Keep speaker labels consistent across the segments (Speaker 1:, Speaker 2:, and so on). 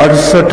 Speaker 1: 68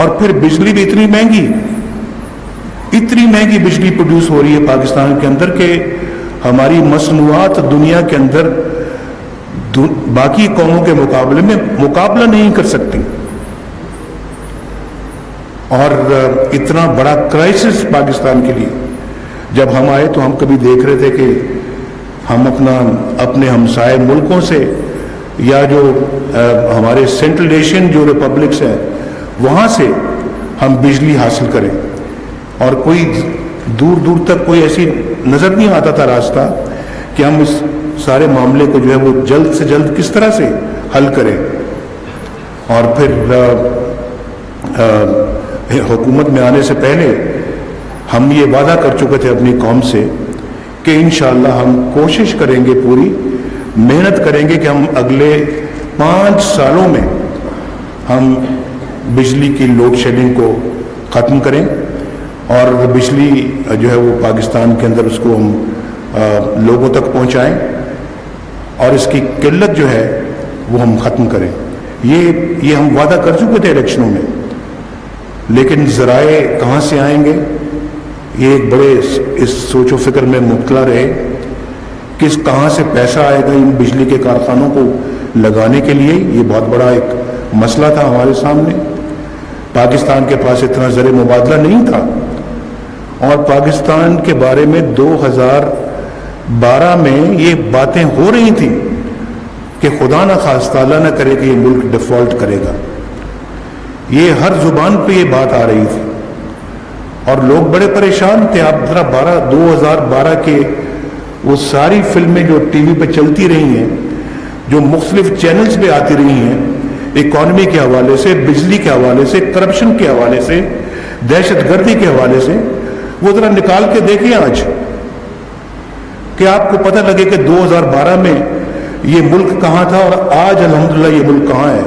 Speaker 1: اور پھر بجلی بھی اتنی مہنگی بجلی پروڈیوس ہو رہی ہے پاکستان کے اندر کہ ہماری مصنوعات دنیا کے اندر باقی قوموں کے مقابلے میں مقابلہ نہیں کر سکتی. اور اتنا بڑا کرائسس پاکستان کے لیے جب ہم آئے تو ہم کبھی دیکھ رہے تھے کہ ہم اپنے ہمسائے ملکوں سے یا جو ہمارے سینٹرل ایشین جو ریپبلکس ہیں وہاں سے ہم بجلی حاصل کریں, اور کوئی دور دور تک کوئی ایسی نظر نہیں آتا تھا راستہ کہ ہم اس سارے معاملے کو جو ہے وہ جلد سے جلد کس طرح سے حل کریں. اور پھر حکومت میں آنے سے پہلے ہم یہ وعدہ کر چکے تھے اپنی قوم سے کہ انشاءاللہ ہم کوشش کریں گے, پوری محنت کریں گے کہ ہم اگلے 5 سالوں میں ہم بجلی کی لوڈ شیڈنگ کو ختم کریں اور بجلی جو ہے وہ پاکستان کے اندر اس کو ہم لوگوں تک پہنچائیں اور اس کی قلت جو ہے وہ ہم ختم کریں. یہ ہم وعدہ کر چکے تھے الیکشنوں میں, لیکن ذرائع کہاں سے آئیں گے یہ ایک بڑے اس سوچ و فکر میں مبتلا رہے کہ کہاں سے پیسہ آئے گا ان بجلی کے کارخانوں کو لگانے کے لیے. یہ بہت بڑا ایک مسئلہ تھا ہمارے سامنے. پاکستان کے پاس اتنا زر مبادلہ نہیں تھا, اور پاکستان کے بارے میں 2012 میں یہ باتیں ہو رہی تھیں کہ خدا نہ خواستہ اللہ نہ کرے کہ یہ ملک ڈیفالٹ کرے گا. یہ ہر زبان پہ یہ بات آ رہی تھی اور لوگ بڑے پریشان تھے. آپ ذرا 2012 کے وہ ساری فلمیں جو ٹی وی پہ چلتی رہی ہیں, جو مختلف چینلز پہ آتی رہی ہیں, اکانومی کے حوالے سے, بجلی کے حوالے سے, کرپشن کے حوالے سے, دہشت گردی کے حوالے سے, وہ ذرا نکال کے دیکھیں آج کہ آپ کو پتہ لگے کہ 2012 میں یہ ملک کہاں تھا اور آج الحمدللہ یہ ملک کہاں ہے.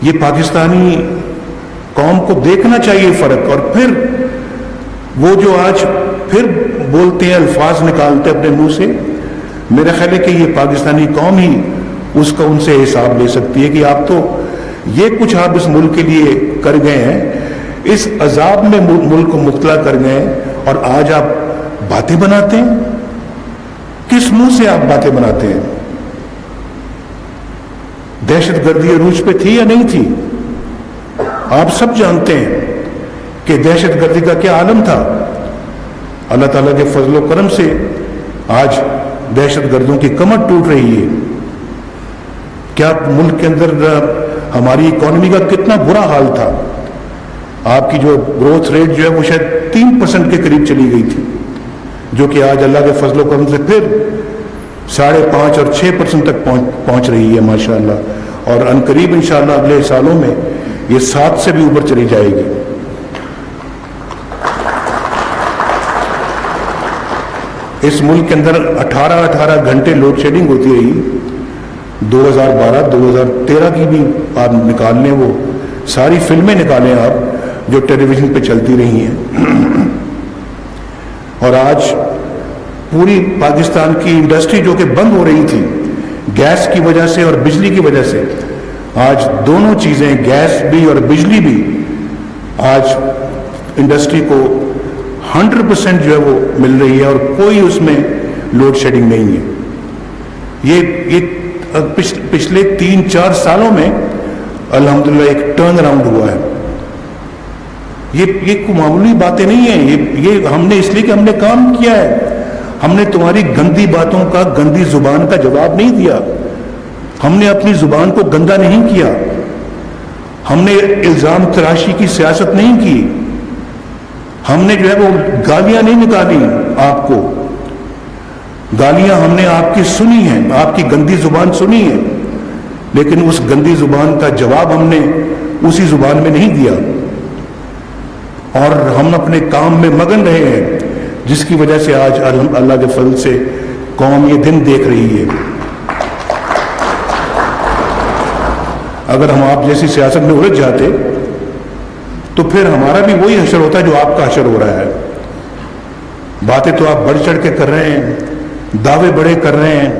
Speaker 1: یہ پاکستانی قوم کو دیکھنا چاہیے فرق. اور پھر وہ جو آج پھر بولتے ہیں, الفاظ نکالتے اپنے منہ سے, میرا خیال ہے کہ یہ پاکستانی قوم ہی اس کا ان سے حساب لے سکتی ہے کہ آپ تو یہ کچھ آپ اس ملک کے لیے کر گئے ہیں, اس عذاب میں ملک کو مبتلا کر گئے ہیں, اور آج آپ باتیں بناتے ہیں. کس منہ سے آپ باتیں بناتے ہیں؟ دہشت گردی عروج پہ تھی یا نہیں تھی؟ آپ سب جانتے ہیں کہ دہشت گردی کا کیا عالم تھا. اللہ تعالیٰ کے فضل و کرم سے آج دہشت گردوں کی کمر ٹوٹ رہی ہے. کیا ملک کے اندر ہماری اکانومی کا کتنا برا حال تھا. آپ کی جو گروتھ ریٹ جو ہے وہ شاید 3% کے قریب چلی گئی تھی, جو کہ آج اللہ کے فضل و کرم سے پھر 5.5 اور 6% تک پہنچ رہی ہے ماشاءاللہ, اور عنقریب انشاءاللہ اگلے سالوں میں یہ 7 سے بھی اوپر چلی جائے گی. اس ملک کے اندر 18 گھنٹے لوڈ شیڈنگ ہوتی رہی. 2012 2013 کی بھی آپ نکال لیں, وہ ساری فلمیں نکالیں آپ جو ٹیلی ویژن پہ چلتی رہی ہیں. اور آج پوری پاکستان کی انڈسٹری جو کہ بند ہو رہی تھی گیس کی وجہ سے اور بجلی کی وجہ سے, آج دونوں چیزیں, گیس بھی اور بجلی بھی, آج انڈسٹری کو 100% جو ہے وہ مل رہی ہے اور کوئی اس میں لوڈ شیڈنگ نہیں ہے. یہ پچھلے 3-4 سالوں میں الحمدللہ ایک ٹرن اراؤنڈ ہوا ہے. یہ معمولی باتیں نہیں ہیں. یہ ہم نے اس لیے کہ ہم نے کام کیا ہے. ہم نے تمہاری گندی باتوں کا, گندی زبان کا جواب نہیں دیا. ہم نے اپنی زبان کو گندا نہیں کیا. ہم نے الزام تراشی کی سیاست نہیں کی. ہم نے جو ہے وہ گالیاں نہیں نکالی آپ کو. گالیاں ہم نے آپ کی سنی ہیں, آپ کی گندی زبان سنی ہے, لیکن اس گندی زبان کا جواب ہم نے اسی زبان میں نہیں دیا. اور ہم اپنے کام میں مگن رہے ہیں, جس کی وجہ سے آج اللہ کے فضل سے قوم یہ دن دیکھ رہی ہے. اگر ہم آپ جیسی سیاست میں الجھ جاتے تو پھر ہمارا بھی وہی حشر ہوتا ہے جو آپ کا حشر ہو رہا ہے. باتیں تو آپ بڑھ چڑھ کے کر رہے ہیں, دعوے بڑے کر رہے ہیں,